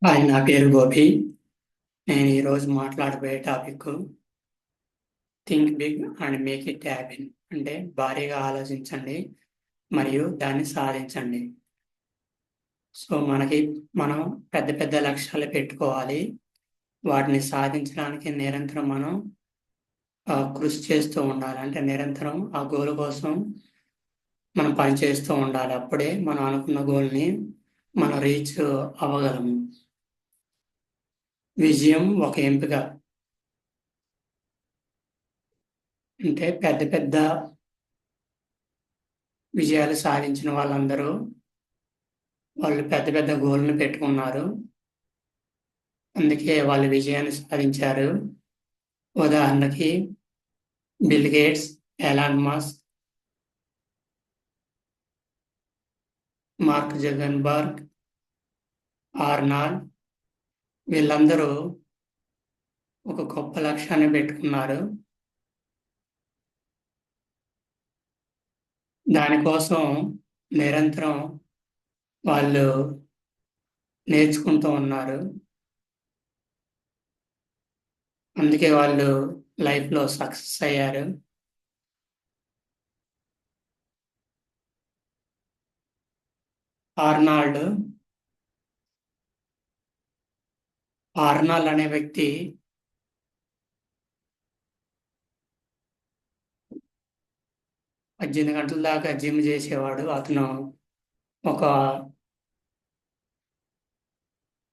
Hi, నా పేరు గోపి. నేను ఈరోజు మాట్లాడబోయే topic think big and make it happen. అంటే భారీగా ఆలోచించండి మరియు దాన్ని సాధించండి. సో మనం పెద్ద పెద్ద లక్ష్యాలు పెట్టుకోవాలి. వాటిని సాధించడానికి నిరంతరం మనం కృషి చేస్తూ ఉండాలి. అంటే నిరంతరం ఆ గోల్ కోసం మనం పని చేస్తూ ఉండాలి. అప్పుడే మనం అనుకున్న గోల్ని మనం రీచ్ అవ్వగలము. విజయం ఒక ఎంపిక. అంటే పెద్ద పెద్ద విజయాలు సాధించిన వాళ్ళందరూ వాళ్ళు పెద్ద పెద్ద గోల్‌ని పెట్టుకున్నారు. అందుకే వాళ్ళు విజయాన్ని సాధించారు. ఉదాహరణకి bill gates, Elon Musk, mark Zuckerberg, Arnold వీళ్ళందరూ ఒక గొప్ప లక్ష్యాన్ని పెట్టుకున్నారు. దానికోసం నిరంతరం వాళ్ళు నేర్చుకుంటూ ఉన్నారు. అందుకే వాళ్ళు లైఫ్‌లో సక్సెస్ అయ్యారు. ఆర్నాల్డ్, ఆర్నాల్డ్ అనే వ్యక్తి 18 గంటల దాకా జిమ్ చేసేవాడు. అతను ఒక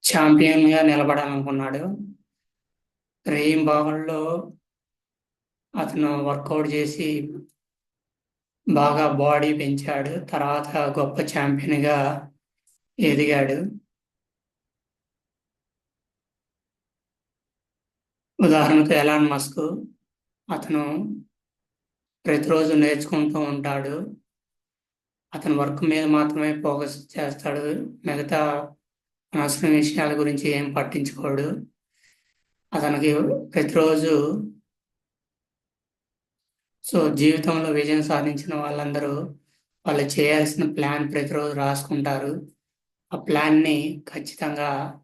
ఛాంపియన్‌గా నిలబడాలనుకున్నాడు. రేయింబవళ్ళు అతను వర్కౌట్ చేసి బాగా బాడీ పెంచాడు. తర్వాత గొప్ప ఛాంపియన్‌గా ఎదిగాడు. ఉదాహరణకు ఎలాన్ మస్క్. అతను ప్రతిరోజు నేర్చుకుంటూ ఉంటాడు. అతను వర్క్ మీద మాత్రమే ఫోకస్ చేస్తాడు. మిగతా అనవసరం విషయాల గురించి ఏం పట్టించుకోడు. అతనికి ప్రతిరోజు జీవితంలో విజయం సాధించిన వాళ్ళందరూ వాళ్ళు చేయాల్సిన ప్లాన్ ప్రతిరోజు రాసుకుంటారు. ఆ ప్లాన్‌ని ఖచ్చితంగా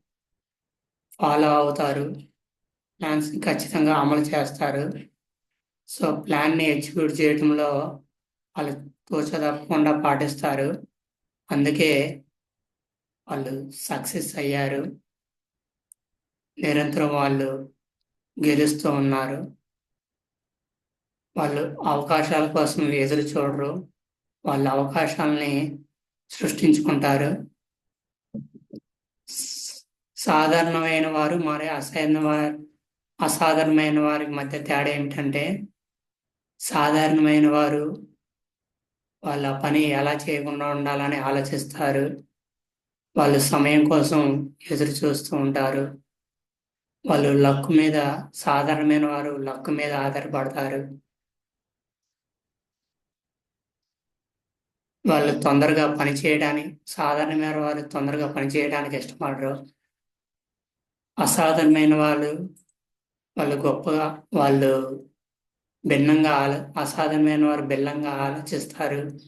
ఫాలో అవుతారు. ప్లాన్స్‌ని ఖచ్చితంగా అమలు చేస్తారు. ప్లాన్‌ని ఎగ్జిక్యూట్ చేయటంలో వాళ్ళు తూచా తప్పకుండా పాటిస్తారు. అందుకే వాళ్ళు సక్సెస్ అయ్యారు. నిరంతరం వాళ్ళు గెలుస్తూ ఉన్నారు. వాళ్ళు అవకాశాల కోసం ఎదురు చూడరు. వాళ్ళ అవకాశాలని సృష్టించుకుంటారు. సాధారణమైన వారు మరి అసాధారణమైన వారి మధ్య తేడా ఏమిటంటే, సాధారణమైన వారు వాళ్ళ పని ఎలా చేయకుండా ఉండాలని ఆలోచిస్తారు. వాళ్ళు సమయం కోసం ఎదురు చూస్తూ ఉంటారు. వాళ్ళు సాధారణమైన వారు లక్ మీద ఆధారపడతారు. సాధారణమైన వారు తొందరగా పని చేయడానికి ఇష్టపడరు. అసాధారణమైన వాళ్ళు గొప్పగా వాళ్ళు అసాధారణమైన వారు భిన్నంగా ఆలోచిస్తారు.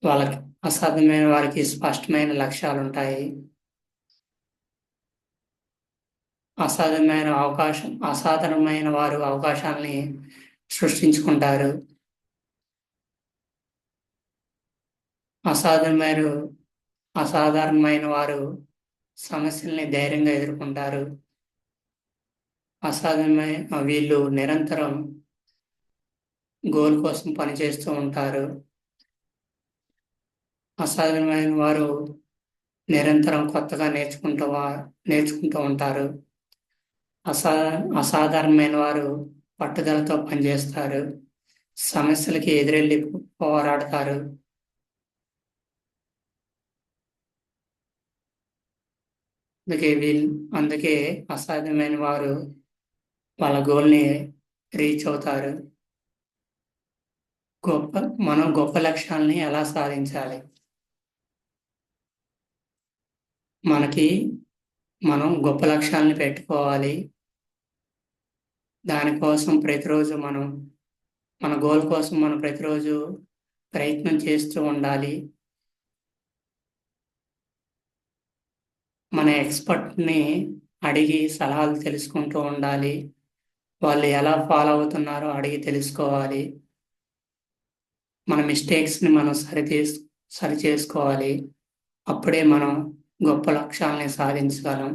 వాళ్ళకి అసాధ్యమైన వారికి స్పష్టమైన లక్ష్యాలుంటాయి. అసాధారణమైన వారు అవకాశాల్ని సృష్టించుకుంటారు. అసాధారణమైన అసాధారణమైన వారు సమస్యల్ని ధైర్యంగా ఎదుర్కొంటారు. వీళ్ళు నిరంతరం గోల్ కోసం పనిచేస్తూ ఉంటారు. అసాధారణమైన వారు నిరంతరం కొత్తగా నేర్చుకుంటూ ఉంటారు. అసా అసాధారణమైన వారు పట్టుదలతో పనిచేస్తారు. సమస్యలకి ఎదురెళ్ళి పోరాడతారు. అందుకే అసాధ్యమైన వారు వాళ్ళ గోల్ని రీచ్ అవుతారు. మనం గొప్ప లక్ష్యాలని ఎలా సాధించాలి? మనకి మనం గొప్ప లక్ష్యాలని పెట్టుకోవాలి. దానికోసం ప్రతిరోజు మన గోల్ కోసం మనం ప్రతిరోజు ప్రయత్నం చేస్తూ ఉండాలి. మన ఎక్స్పర్ట్ని అడిగి సలహాలు తెలుసుకుంటూ ఉండాలి. వాళ్ళు ఎలా ఫాలో అవుతున్నారో అడిగి తెలుసుకోవాలి. మన మిస్టేక్స్ని మనం సరి చేసుకోవాలి. అప్పుడే మనం గొప్ప లక్ష్యాలని సాధించగలం.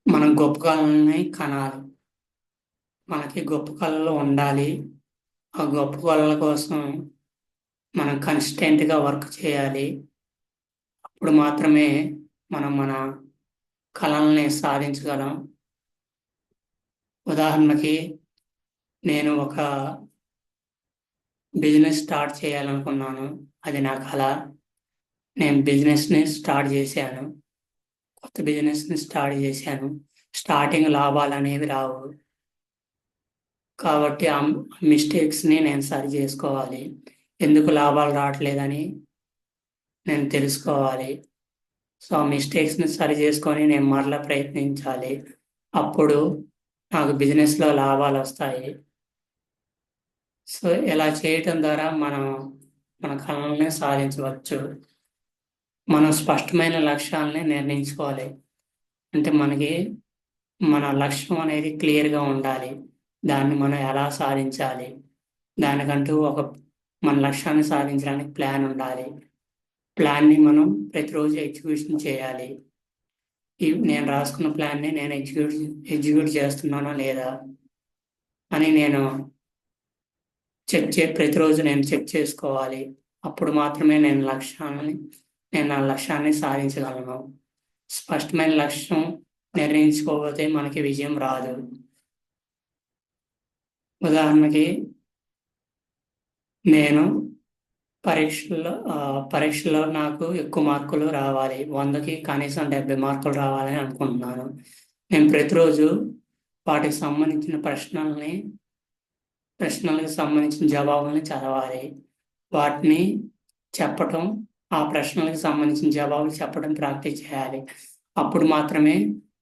మనం గొప్ప కళల్ని కనాలి. మనకి గొప్ప కళలు ఉండాలి. ఆ గొప్ప కళల కోసం మనం కన్సిస్టెంట్గా వర్క్ చేయాలి. అప్పుడు మాత్రమే మనం మన కళల్ని సాధించగలం. ఉదాహరణకి నేను ఒక బిజినెస్ స్టార్ట్ చేయాలనుకున్నాను. అది నా కళ. నేను బిజినెస్ని స్టార్ట్ చేశాను. కొత్త బిజినెస్ని స్టార్ట్ చేశాను. స్టార్టింగ్ లాభాలు అనేవి రావు. కాబట్టి ఆ మిస్టేక్స్ని నేను సరి చేసుకోవాలి. ఎందుకు లాభాలు రావట్లేదని నేను తెలుసుకోవాలి. సో ఆ మిస్టేక్స్ని సరి చేసుకొని నేను మరలా ప్రయత్నించాలి. అప్పుడు నాకు బిజినెస్లో లాభాలు వస్తాయి. సో ఇలా చేయటం ద్వారా మనం మన కళల్ని సాధించవచ్చు. మనం స్పష్టమైన లక్ష్యాలని నిర్ణయించుకోవాలి. అంటే మనకి మన లక్ష్యం అనేది క్లియర్గా ఉండాలి. దాన్ని మనం ఎలా సాధించాలి, దానికంటూ మన లక్ష్యాన్ని సాధించడానికి ప్లాన్ ఉండాలి. ప్లాన్ని మనం ప్రతిరోజు ఎగ్జిక్యూషన్ చేయాలి. నేను రాసుకున్న ప్లాన్ని నేను ఎగ్జిక్యూట్ చేస్తున్నానా లేదా అని ప్రతిరోజు నేను చెక్ చేసుకోవాలి. అప్పుడు మాత్రమే నేను నా లక్ష్యాన్ని సాధించగలను. స్పష్టమైన లక్ష్యం నిర్ణయించుకోకపోతే మనకి విజయం రాదు. ఉదాహరణకి నేను పరీక్షల్లో నాకు ఎక్కువ మార్కులు రావాలి. 100కి కనీసం 70 మార్కులు రావాలని అనుకుంటున్నాను. నేను ప్రతిరోజు వాటికి సంబంధించిన ప్రశ్నలకు సంబంధించిన జవాబుల్ని చదవాలి. వాటిని చెప్పటం, ఆ ప్రశ్నలకు సంబంధించిన జవాబులు చెప్పడం ప్రాక్టీస్ చేయాలి. అప్పుడు మాత్రమే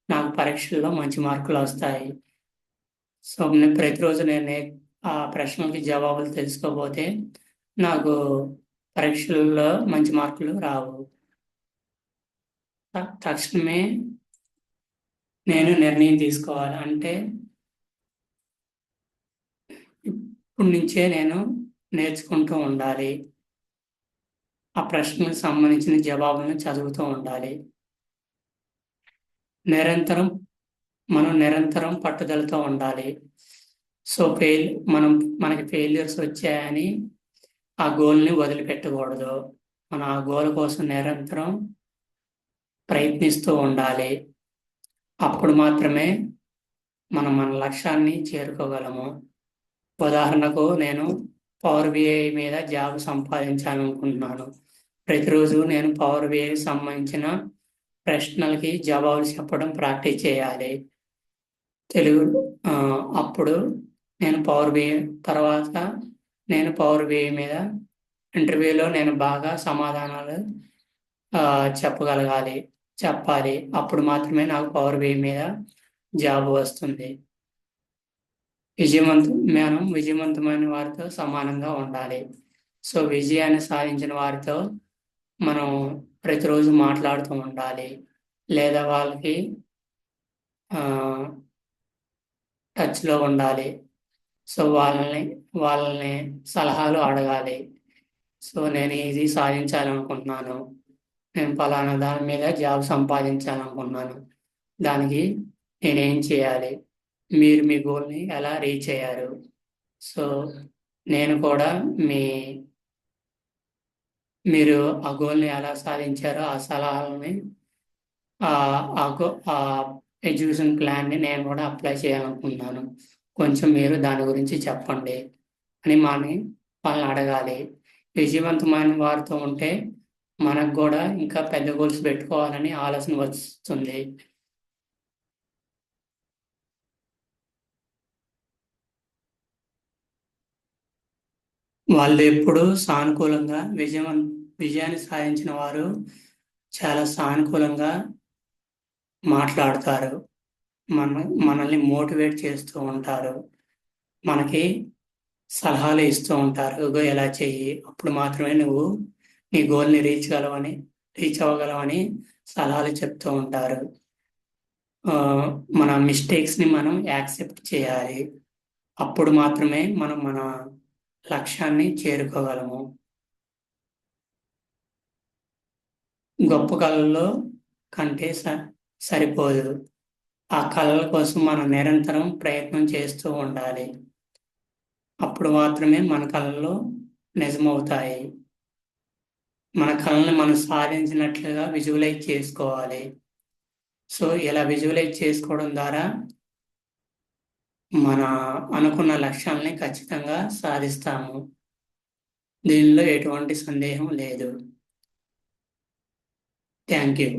నాకు పరీక్షల్లో మంచి మార్కులు వస్తాయి. సో నేను ప్రతిరోజు ఆ ప్రశ్నలకి జవాబులు తెలుసుకోకపోతే నాకు పరీక్షల్లో మంచి మార్కులు రావు. తక్షణమే నేను నిర్ణయం తీసుకోవాలి. అంటే ఇప్పటి నుంచే నేను నేర్చుకుంటూ ఉండాలి. ఆ ప్రశ్నలకు సంబంధించిన జవాబులను చదువుతూ ఉండాలి. మనం నిరంతరం పట్టుదలతో ఉండాలి. సో మనకి ఫెయిల్యూర్స్ వచ్చాయని ఆ గోల్ని వదిలిపెట్టకూడదు. మనం ఆ గోల్ కోసం నిరంతరం ప్రయత్నిస్తూ ఉండాలి. అప్పుడు మాత్రమే మనం మన లక్ష్యాన్ని చేరుకోగలము. ఉదాహరణకు నేను పవర్ బిఐ మీద జాబ్ సంపాదించాలనుకుంటున్నాను. ప్రతిరోజు నేను పవర్ బిఐకి సంబంధించిన ప్రశ్నలకి జవాబులు చెప్పడం ప్రాక్టీస్ చేయాలి. అప్పుడు నేను పవర్ బిఐ మీద ఇంటర్వ్యూలో నేను బాగా సమాధానాలు చెప్పాలి. అప్పుడు మాత్రమే నాకు పవర్ బిఐ మీద జాబ్ వస్తుంది. మనం విజయవంతమైన వారితో సమానంగా ఉండాలి. సో విజయాన్ని సాధించిన వారితో మనం ప్రతిరోజు మాట్లాడుతూ ఉండాలి. లేదా వాళ్ళకి టచ్లో ఉండాలి. సో వాళ్ళని సలహాలు అడగాలి. సో నేను ఇది సాధించాలనుకుంటున్నాను. నేను ఫలానా దాని మీద జాబ్ సంపాదించాలనుకుంటున్నాను. దానికి నేనేం చేయాలి? మీరు మీ గోల్ని ఎలా రీచ్ అయ్యారు? సో నేను కూడా మీరు ఆ గోల్ని ఎలా సాధించారో ఆ సలహాలని ఆ ఎడ్యుకేషన్ ప్లాన్ని నేను కూడా అప్లై చేయాలనుకుంటున్నాను. కొంచెం మీరు దాని గురించి చెప్పండి అని వాళ్ళని అడగాలి. విజయవంతమైన వారితో ఉంటే మనకు కూడా ఇంకా పెద్ద గోల్స్ పెట్టుకోవాలని ఆలోచన వస్తుంది. వాళ్ళు ఎప్పుడూ సానుకూలంగా విజయాన్ని సాధించిన వారు చాలా సానుకూలంగా మాట్లాడతారు. మనల్ని మోటివేట్ చేస్తూ ఉంటారు. మనకి సలహాలు ఇస్తూ ఉంటారు. ఎలా చెయ్యి, అప్పుడు మాత్రమే నువ్వు నీ గోల్ని రీచ్ కాగలవని రీచ్ అవ్వగలమని సలహాలు చెప్తూ ఉంటారు. మన మిస్టేక్స్‌ని మనం యాక్సెప్ట్ చేయాలి. అప్పుడు మాత్రమే మనం మన లక్ష్యాన్ని చేరుకోగలము. గొప్ప కలల్లో కంటే సరిపోదు. ఆ కలల కోసం మనం నిరంతరం ప్రయత్నం చేస్తూ ఉండాలి. అప్పుడు మాత్రమే మన కలలు నిజమవుతాయి. మన కలని మనం సాధించినట్లుగా విజువలైజ్ చేసుకోవాలి. సో, ఇలా విజువలైజ్ చేసుకోవడం ద్వారా మన అనుకున్న లక్ష్యాల్ని ఖచ్చితంగా సాధిస్తాము. దీనిలో ఎటువంటి సందేహం లేదు. Thank you.